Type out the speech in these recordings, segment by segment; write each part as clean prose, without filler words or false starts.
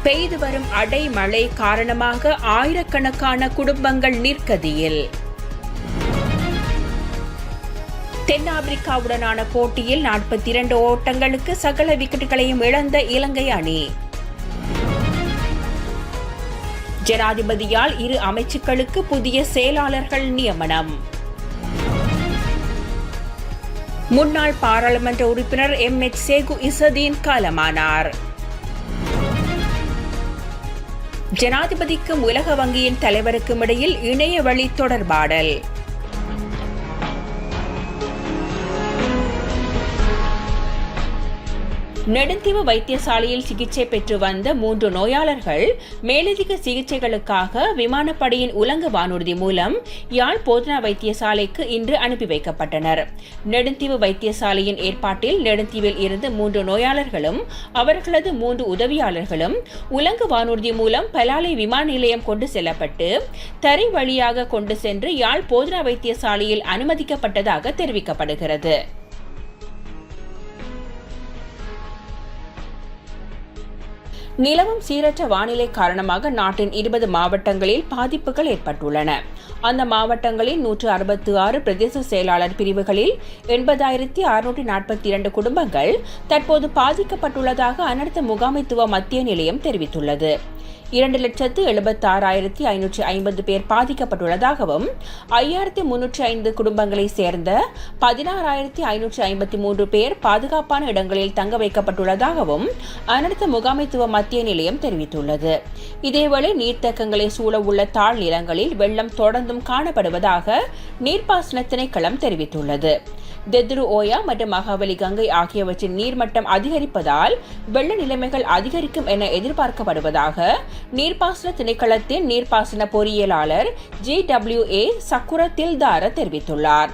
பெய்து வரும் அடைமழை காரணமாக ஆயிரக்கணக்கான குடும்பங்கள் நிர்கதியில். தென்னாப்பிரிக்காவுடனான போட்டியில் 42 ஓட்டங்களுக்கு சகல விக்கெட்டுகளையும் இழந்த இலங்கை அணி. ஜனாதிபதியால் 2 அமைச்சுக்களுக்கு புதிய செயலாளர்கள் நியமனம். முன்னாள் பாராளுமன்ற உறுப்பினர் MH சேகு இசதீன் காலமானார். ஜனாதிபதிக்கும் உலக வங்கியின் தலைவருக்கும் இடையில் இணைய வழி தொடர்பாடல். நெடுந்தீவு வைத்தியசாலையில் சிகிச்சை பெற்று வந்த 3 நோயாளர்கள் மேலதிக சிகிச்சைகளுக்காக விமானப்படையின் உலங்கு வானூர்தி மூலம் யாழ் போதனா வைத்தியசாலைக்கு இன்று அனுப்பி வைக்கப்பட்டனர். நெடுந்தீவு வைத்தியசாலையின் ஏற்பாட்டில் நெடுந்தீவில் இருந்து 3 நோயாளர்களும் அவர்களது 3 உதவியாளர்களும் உலங்கு வானூர்தி மூலம் பலாலை விமான நிலையம் கொண்டு செல்லப்பட்டு தரை வழியாக கொண்டு சென்று யாழ் போதனா வைத்தியசாலையில் அனுமதிக்கப்பட்டதாக தெரிவிக்கப்படுகிறது. நிலவும் சீரற்ற வானிலை காரணமாக நாட்டின் 20 மாவட்டங்களில் பாதிப்புகள் ஏற்பட்டுள்ளன. அந்த மாவட்டங்களில் 166 பிரதேச செயலாளர் பிரிவுகளில் 80,642 குடும்பங்கள் தற்போது பாதிக்கப்பட்டுள்ளதாக அனர்த்த முகாமைத்துவ மத்திய நிலையம் தெரிவித்துள்ளது. 2,76,550 பேர் பாதிக்கப்பட்டுள்ளதாகவும் 5,305 குடும்பங்களை சேர்ந்த 16,553 பேர் பாதுகாப்பான இடங்களில் தங்க வைக்கப்பட்டுள்ளதாகவும் அனர்த்த முகாமைத்துவ மத்திய நிலையம் தெரிவித்துள்ளது. இதேவேளை நீர்த்தேக்கங்களை சூழ உள்ள தாழ் நிலங்களில் வெள்ளம் தொடர்ந்தும் காணப்படுவதாக நீர்ப்பாசன திணைக்களம் தெரிவித்துள்ளது. தெத்ரு ஓயா மற்றும் மகாவலி கங்கை ஆகியவற்றின் நீர்மட்டம் அதிகரிப்பதால் வெள்ள நிலைமைகள் அதிகரிக்கும் என எதிர்பார்க்கப்படுவதாக நீர்ப்பாசன திணைக்களத்தின் நீர்ப்பாசன பொறியியலாளர் GWA சக்குர தில்தார தெரிவித்துள்ளார்.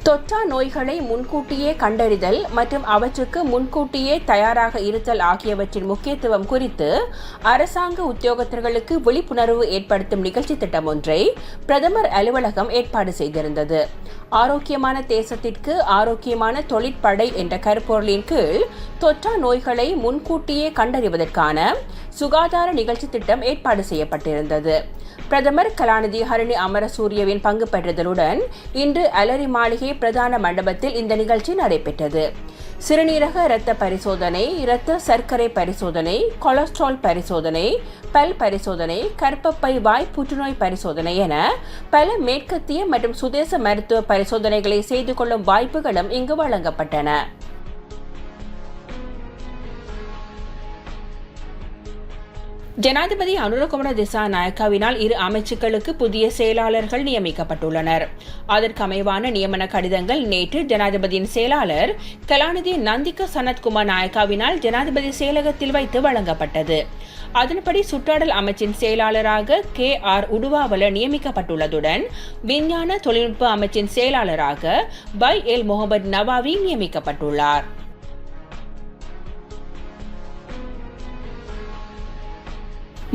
தொற்றா நோய்களை முன்கூட்டியே கண்டறிதல் மற்றும் அவற்றுக்கு முன்கூட்டியே தயாராக இருத்தல் ஆகியவற்றின் முக்கியத்துவம் குறித்து அரசாங்க உத்தியோகத்தர்களுக்கு விழிப்புணர்வு ஏற்படுத்தும் நிகழ்ச்சி திட்டம் ஒன்றை பிரதமர் அலுவலகம் ஏற்பாடு செய்திருந்தது. ஆரோக்கியமான தேசத்திற்கு ஆரோக்கியமான தொழிற்படை என்ற கருப்பொருளின் கீழ் தொற்றா நோய்களை முன்கூட்டியே கண்டறிவதற்கான சுகாதார நிகழ்ச்சி திட்டம் ஏற்பாடு செய்யப்பட்டிருந்தது. பிரதமர் கலாநிதி ஹரணி அமரசூரியவின் பங்கு பெற்றதுடன் இன்று அலரி மாளிகை பிரதான மண்டபத்தில் இந்த நிகழ்ச்சி நடைபெற்றது. சிறுநீரக இரத்த பரிசோதனை, இரத்த சர்க்கரை பரிசோதனை, கொலஸ்ட்ரால் பரிசோதனை, பல் பரிசோதனை, கர்ப்பப்பை வாய் புற்றுநோய் பரிசோதனை என பல மேற்கத்திய மற்றும் சுதேச மருத்துவ பரிசோதனைகளை செய்து கொள்ளும் வாய்ப்புகளும் இங்கு வழங்கப்பட்டன. ஜனாதிபதி அனுரகுமார திசாநாயக்காவினால் 2 அமைச்சுக்களுக்கு புதிய செயலாளர்கள் நியமிக்கப்பட்டுள்ளனர். அதற்கமைவான நியமன கடிதங்கள் நேற்று ஜனாதிபதியின் செயலாளர் கலாநிதி நந்திக சனத்குமார் நாயக்காவினால் ஜனாதிபதி செயலகத்தில் வைத்து வழங்கப்பட்டது. அதன்படி சுற்றாடல் அமைச்சின் செயலாளராக KR உடுவாவல நியமிக்கப்பட்டுள்ளதுடன் விஞ்ஞான தொழில்நுட்ப அமைச்சின் செயலாளராக பை-எல் முகமது நவாவி நியமிக்கப்பட்டுள்ளார்.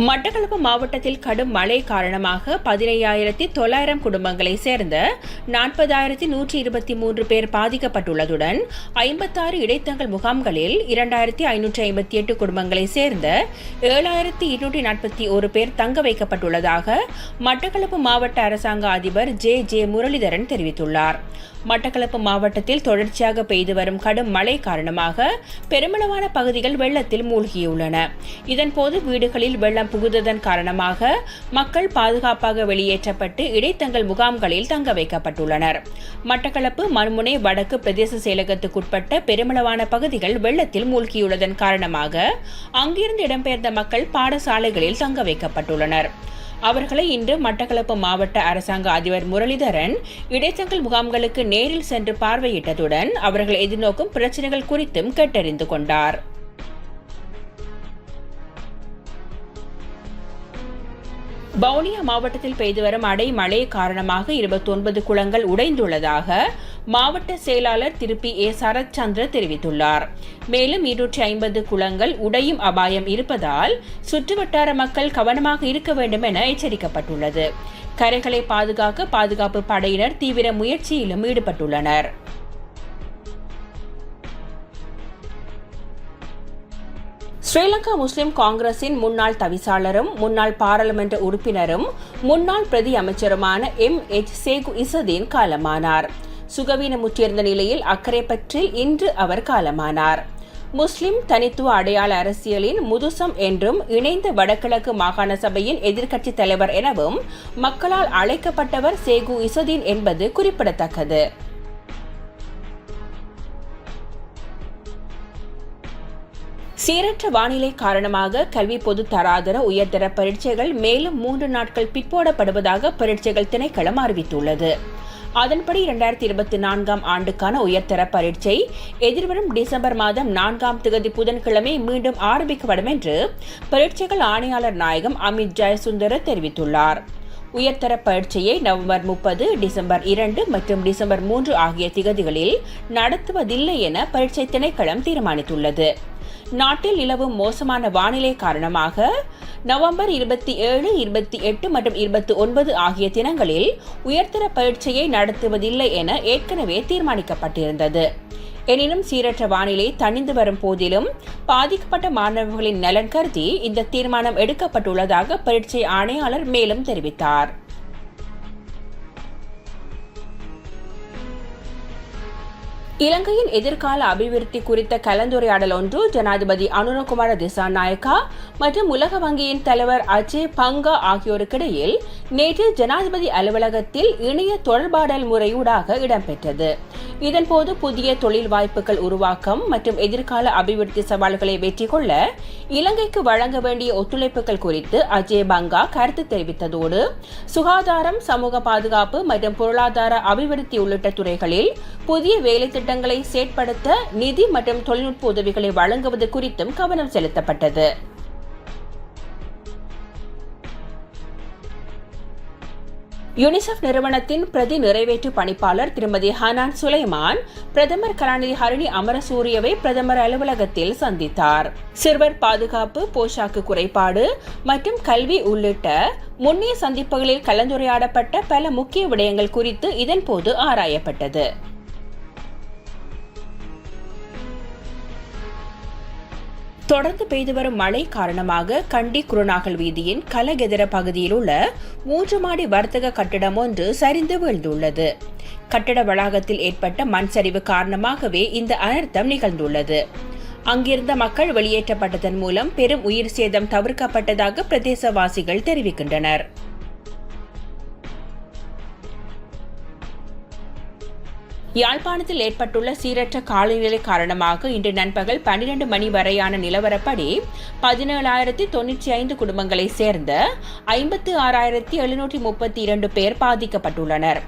மட்டக்களப்பு மாவட்டத்தில் கடும் மழை காரணமாக 15,900 குடும்பங்களை சேர்ந்த 40,123 பேர் பாதிக்கப்பட்டுள்ளதுடன் 56 இடைத்தங்கல் முகாம்களில் 2,558 குடும்பங்களை சேர்ந்த 7,241 பேர் தங்க வைக்கப்பட்டுள்ளதாக மட்டக்களப்பு மாவட்ட அரசாங்க அதிபர் JJ முரளிதரன் தெரிவித்துள்ளார். மட்டக்களப்பு மாவட்டத்தில் தொடர்ச்சியாக பெய்து வரும் கடும் மழை காரணமாக பெருமளவான பகுதிகள் வெள்ளத்தில் மூழ்கியுள்ளன. இதன்போது வீடுகளில் வெள்ளம் புகுந்ததன் காரணமாக மக்கள் பாதுகாப்பாக வெளியேற்றப்பட்டு இடைத்தங்கல் முகாம்களில் தங்க வைக்கப்பட்டுள்ளனர். மட்டக்களப்பு மண்முனை வடக்கு பிரதேச செயலகத்துக்குட்பட்ட பெருமளவான பகுதிகள் வெள்ளத்தில் மூழ்கியுள்ளதன் காரணமாக அங்கிருந்து இடம்பெயர்ந்த மக்கள் பாடசாலைகளில் தங்க வைக்கப்பட்டுள்ளனர். அவர்களை இன்று மட்டக்களப்பு மாவட்ட அரசாங்க அதிபர் முரளிதரன் இடைத்தங்கல் முகாம்களுக்கு நேரில் சென்று பார்வையிட்டதுடன் அவர்கள் எதிர்நோக்கும் பிரச்சினைகள் குறித்தும் கேட்டறிந்து கொண்டார். வவுனியா மாவட்டத்தில் பெய்து வரும் அடைமழை காரணமாக 29 குளங்கள் உடைந்துள்ளதாக மாவட்ட செயலாளர் திரு P.A. சரத்சந்திர தெரிவித்துள்ளார். மேலும் 250 குளங்கள் உடையும் அபாயம் இருப்பதால் சுற்றுவட்டார மக்கள் கவனமாக இருக்க வேண்டும் என எச்சரிக்கப்பட்டுள்ளது. கரைகளை பாதுகாக்க பாதுகாப்பு படையினர் தீவிர முயற்சியிலும் ஈடுபட்டுள்ளனர். ஸ்ரீலங்கா முஸ்லிம் காங்கிரசின் முன்னாள் தவிசாளரும் முன்னாள் பாராளுமன்ற உறுப்பினரும் முன்னாள் பிரதி அமைச்சருமான MH சேகு இசதீன் காலமானார். சுகவீனமுற்றிருந்த நிலையில் அக்கரைப்பற்றில் இன்று அவர் காலமானார். முஸ்லிம் தனித்துவ அடையாள அரசியலின் முதுசம் என்றும் இணைந்த வடகிழக்கு மாகாண சபையின் எதிர்க்கட்சி தலைவர் எனவும் மக்களால் அழைக்கப்பட்டவர் சேகு இசதீன் என்பது குறிப்பிடத்தக்கது. சீரற்ற வானிலை காரணமாக கல்வி பொது தராதர உயர்தர பரீட்சைகள் மேலும் 3 நாட்கள் பிற்போடப்படுவதாக பரீட்சைகள் திணைக்களம் அறிவித்துள்ளது. அதன்படி 2024 ஆண்டுக்கான உயர்தர பரீட்சை எதிர்வரும் டிசம்பர் மாதம் 4ஆம் தேதி புதன்கிழமை மீண்டும் ஆரம்பிக்கப்படும் என்று பரீட்சைகள் ஆணையாளர் நாயகம் அமித் ஜெயசுந்தர தெரிவித்துள்ளார். உயர்தர பரீட்சையை நவம்பர் 30, டிசம்பர் 2 மற்றும் டிசம்பர் 3 ஆகிய திகதிகளில் நடத்துவதில்லை என பரீட்சை திணைக்களம் தீர்மானித்துள்ளது. நாட்டில் நிலவும் மோசமான வானிலை காரணமாக நவம்பர் 27, 28 மற்றும் 29 ஆகிய தினங்களில் உயர்தர பரீட்சையை நடத்துவதில்லை என ஏற்கனவே தீர்மானிக்கப்பட்டிருந்தது. எனினும் சீரற்ற வானிலை தணிந்து வரும் போதிலும் பாதிக்கப்பட்ட மாணவர்களின் நலன் கருதி இந்த தீர்மானம் எடுக்கப்பட்டுள்ளதாக பரீட்சை ஆணையாளர் மேலும் தெரிவித்தார். இலங்கையின் எதிர்கால அபிவிருத்தி குறித்த கலந்துரையாடல் ஒன்று ஜனாதிபதி அனுரகுமார திசாநாயக்கா மற்றும் உலக வங்கியின் தலைவர் அஜய் பங்கா ஆகியோருக்கிடையில் நேற்று ஜனாதிபதி அலுவலகத்தில் இணைய தொடர்பாடல் முறையூடாக இடம்பெற்றது. இதன்போது புதிய தொழில் வாய்ப்புகள் உருவாக்கம் மற்றும் எதிர்கால அபிவிருத்தி சவால்களை வெற்றி கொள்ள இலங்கைக்கு வழங்க வேண்டிய ஒத்துழைப்புகள் குறித்து அஜய் பங்கா கருத்து தெரிவித்ததோடு சுகாதாரம், சமூக பாதுகாப்பு மற்றும் பொருளாதார அபிவிருத்தி உள்ளிட்ட துறைகளில் புதிய வேலை திட்டங்களை செயற்படுத்த நிதி மற்றும் தொழில்நுட்ப உதவிகளை வழங்குவது குறித்தும் கவனம் செலுத்தப்பட்டது. யுனிசெஃப் நிறுவனத்தின் பிரதி நிறைவேற்று பணிப்பாளர் திருமதி ஹனான் சுலைமான் பிரதமர் கலாநிதி ஹரிணி அமரசூரியவை பிரதமர் அலுவலகத்தில் சந்தித்தார். சிறுவர் பாதுகாப்பு, போஷாக்கு குறைபாடு மற்றும் கல்வி உள்ளிட்ட முன்னைய சந்திப்புகளில் கலந்துரையாடப்பட்ட பல முக்கிய விடயங்கள் குறித்து இதன்போது ஆராயப்பட்டது. தொடர்ந்து பெய்து வரும் மழை காரணமாக கண்டி குருநாகல் வீதியின் கலகெதர பகுதியில் உள்ள 3 மாடி வர்த்தக கட்டிடம் ஒன்று சரிந்து வீழ்ந்துள்ளது. கட்டட வளாகத்தில் ஏற்பட்ட மண் சரிவு காரணமாகவே இந்த அனர்த்தம் நிகழ்ந்துள்ளது. அங்கிருந்த மக்கள் வெளியேற்றப்பட்டதன் மூலம் பெரும் உயிர் சேதம் தவிர்க்கப்பட்டதாக பிரதேசவாசிகள் தெரிவிக்கின்றனர். யாழ்ப்பாணத்தில் ஏற்பட்டுள்ள சீரற்ற காலநிலை காரணமாக இன்று நண்பகல் 12 மணி வரையான நிலவரப்படி 17,095 குடும்பங்களை சேர்ந்த 56,732 பேர் பாதிக்கப்பட்டுள்ளனர்.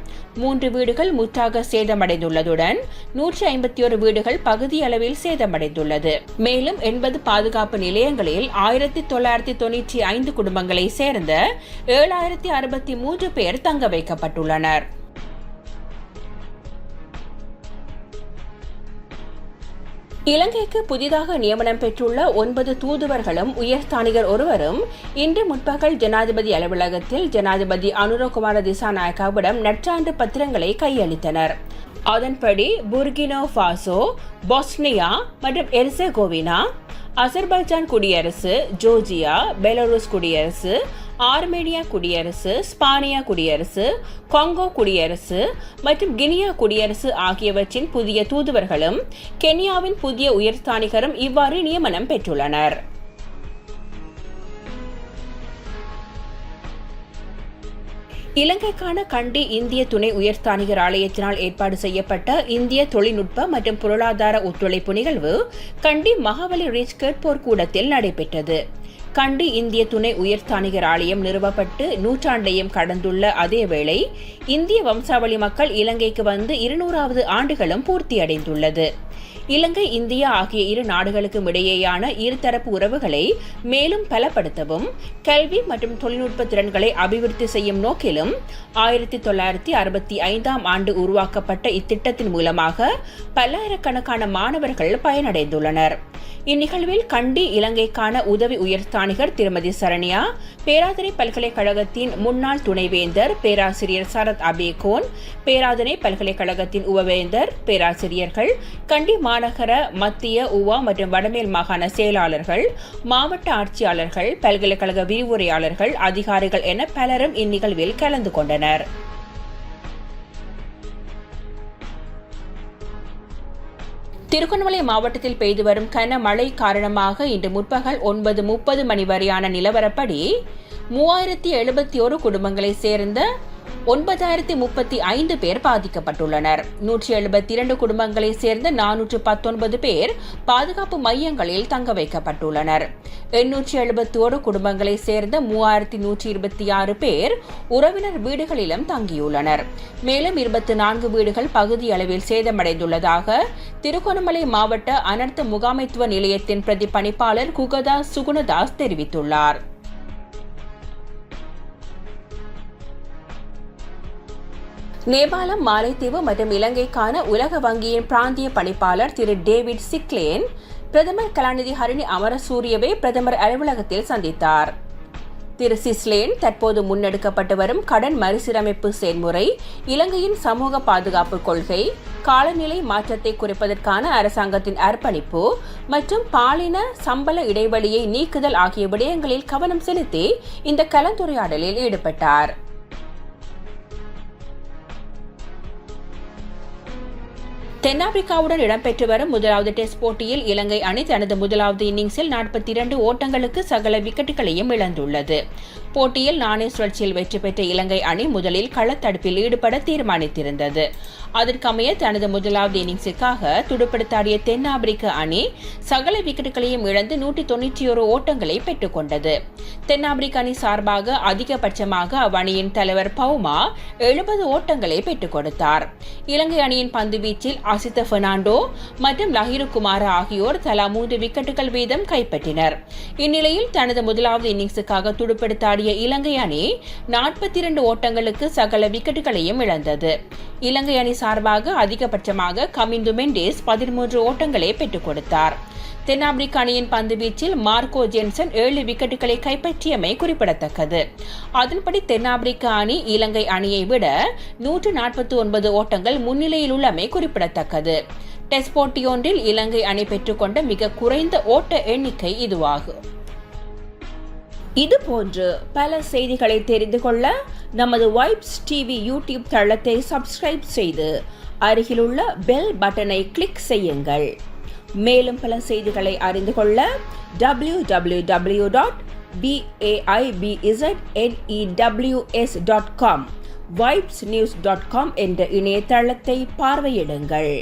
3 வீடுகள் முற்றாக சேதமடைந்துள்ளதுடன் 151 வீடுகள் பகுதியளவில் சேதமடைந்துள்ளது. மேலும் 80 பாதுகாப்பு நிலையங்களில் 1995 குடும்பங்களை சேர்ந்த 7,063 பேர் தங்க வைக்கப்பட்டுள்ளனர். இலங்கைக்கு புதிதாக நியமனம் பெற்றுள்ள 9 தூதுவர்களும் உயர்ஸ்தானிகர் ஒருவரும் இன்று முற்பகல் ஜனாதிபதி அலுவலகத்தில் ஜனாதிபதி அனுரகுமார திசாநாயக்காவிடம் நற்சான்று பத்திரங்களை கையளித்தனர். அதன்படி புர்கினோ ஃபாசோ, பொஸ்னியா மற்றும் எர்செகோவினா, அசர்பைஜான் குடியரசு, ஜோர்ஜியா, பெலாருஸ் குடியரசு, ஆர்மேனியா குடியரசு, ஸ்பானியா குடியரசு, காங்கோ குடியரசு மற்றும் கினியா குடியரசு ஆகியவற்றின் புதிய தூதுவர்களும் கென்யாவின் புதிய உயர்ஸ்தானிகரும் இவ்வாறு நியமனம் பெற்றுள்ளனர். இலங்கைக்கான கண்டி இந்திய துணை உயர்ஸ்தானிகர் ஆலயத்தினால் ஏற்பாடு செய்யப்பட்ட இந்திய தொழில்நுட்ப மற்றும் பொருளாதார ஒத்துழைப்பு நிகழ்வு கண்டி மகாவலி ரிச் கேட்போர் கூடத்தில் நடைபெற்றது. கண்டி இந்திய துணை உயர்ஸ்தானிகர் ஆலயம் நிறுவப்பட்டு நூற்றாண்டையும் கடந்துள்ள அதேவேளை இந்திய வம்சாவளி மக்கள் இலங்கைக்கு வந்து 200வது ஆண்டுகளும் பூர்த்தியடைந்துள்ளது. இலங்கை, இந்தியா ஆகிய இரு நாடுகளுக்கும் இடையேயான இருதரப்பு உறவுகளை மேலும் பலப்படுத்தவும் கல்வி மற்றும் தொழில்நுட்ப திறன்களை அபிவிருத்தி செய்யும் நோக்கிலும் 1965ஆம் ஆண்டு உருவாக்கப்பட்ட இத்திட்டத்தின் மூலமாக பல்லாயிரக்கணக்கான மாணவர்கள் பயனடைந்துள்ளனர். இந்நிகழ்வில் கண்டி இலங்கைக்கான உதவி உயர்ஸ்தானிகர் உயர்ஸ்தானிகர் திருமதி சரண்யா, பேராதனை பல்கலைக்கழகத்தின் முன்னாள் துணைவேந்தர் பேராசிரியர் சரத் அபேகோன், பேராதனை பல்கலைக்கழகத்தின் உபவேந்தர், பேராசிரியர்கள், கண்டி மாநகர, மத்திய, உவா மற்றும் வடமேல் மாகாண செயலாளர்கள், மாவட்ட ஆட்சியாளர்கள், பல்கலைக்கழக விரிவுரையாளர்கள், அதிகாரிகள் என பலரும் இந்நிகழ்வில் கலந்து கொண்டனர். திருகோணமலை மாவட்டத்தில் பெய்து வரும் கனமழை காரணமாக இன்று முற்பகல் 9:30 மணி வரையான நிலவரப்படி 3071 குடும்பங்களைச் சேர்ந்த 9035 பேர் பாதிக்கப்பட்டுள்ளனர். 172 குடும்பங்களைச் சேர்ந்த 419 பேர் பாதுகாப்பு மையங்களில் தங்க வைக்கப்பட்டுள்ளனர். 871 குடும்பங்களைச் சேர்ந்த 3126 பேர் உறவினர் வீடுகளிலும் தங்கியுள்ளனர். மேலும் 24 வீடுகள் பகுதி அளவில் சேதமடைந்துள்ளதாக திருகோணமலை மாவட்ட அனர்த்த முகாமைத்துவ நிலையத்தின் பிரதிபலிப்பாளர் குகதா சுகுணதாஸ் தெரிவித்துள்ளார். நேபாளம், மாலைத்தீவு மற்றும் இலங்கைக்கான உலக வங்கியின் பிராந்திய பணிப்பாளர் திரு டேவிட் சிக்லேன் பிரதமர் கலாநிதி ஹரிணி அமரசூரியவை பிரதமர் அலுவலகத்தில் சந்தித்தார். திரு சிஸ்லேன் தற்போது முன்னெடுக்கப்பட்டு வரும் கடன் மறுசீரமைப்பு செயல்முறை, இலங்கையின் சமூக பாதுகாப்பு கொள்கை, காலநிலை மாற்றத்தை குறைப்பதற்கான அரசாங்கத்தின் அர்ப்பணிப்பு மற்றும் பாலின சம்பள இடைவெளியை நீக்குதல் ஆகிய விடயங்களில் கவனம் செலுத்தி இந்த கலந்துரையாடலில் ஈடுபட்டார். தென்னாப்பிரிக்காவுடன் இடம்பெற்று வரும் முதலாவது டெஸ்ட் போட்டியில் இலங்கை அணி தனது முதலாவது இன்னிங்ஸில் 42 ஓட்டங்களுக்கு சகல விக்கெட்டுகளையும் இழந்துள்ளது. போட்டியில் நாணய சுழற்சியில் வெற்றி பெற்ற இலங்கை அணி முதலில் களத்தடுப்பில் ஈடுபட தீர்மானித்திருந்தது. அதற்கமைய தனது முதலாவது இன்னிங்ஸுக்காக துடுப்படுத்தாடிய தென்னாப்பிரிக்க அணி சகல விக்கெட்டுகளையும் இழந்து 191 ஓட்டங்களை பெற்றுக் கொண்டது. தென்னாப்பிரிக்க அணி சார்பாக அதிகபட்சமாக அவ்வணியின் தலைவர் பவுமா 70 ஓட்டங்களை பெற்றுக் கொடுத்தார். இலங்கை அணியின் பந்து வீச்சில் அசித்த பெர்னாண்டோ மற்றும் லஹிரு குமார் ஆகியோர் தலா 3 விக்கெட்டுகள் வீதம் கைப்பற்றினர். இந்நிலையில் தனது முதலாவது இன்னிங்ஸுக்காக துடுப்படுத்தாடிய இலங்கை அணி 42 ஓட்டங்களுக்கு சகல விக்கெட்டுகளையும் இழந்தது. இலங்கை அணி சார்பாக அதிகபட்சமாக கமிந்து மெண்டேஸ் 13 ஓட்டங்களை பெற்றுக் கொடுத்தார். தென்னாப்பிரிக்க அணியின் பந்து வீச்சில் மார்க்கோ ஜென்சன் 7 விக்கெட்டுகளை கைப்பற்றியமை குறிப்பிடத்தக்கது. அதன்படி தென்னாப்பிரிக்க அணி இலங்கை அணியை விட 149 ஓட்டங்கள் முன்னிலையில் உள்ளமை குறிப்பிடத்தக்கது. டெஸ்ட் போட்டியொன்றில் இலங்கை அணி பெற்றுக்கொண்ட மிக குறைந்த ஓட்ட எண்ணிக்கை இதுவாகும். இதுபோன்று பல செய்திகளை தெரிந்து கொள்ள நமது வைப்ஸ் டிவி யூடியூப் தளத்தை சப்ஸ்கிரைப் செய்து அருகிலுள்ள பெல் பட்டனை கிளிக் செய்யுங்கள். மேலும் பல செய்திகளை அறிந்து கொள்ள www.baibznews.com, vibesnews.com என்ற இணையதளத்தை பார்வையிடுங்கள்.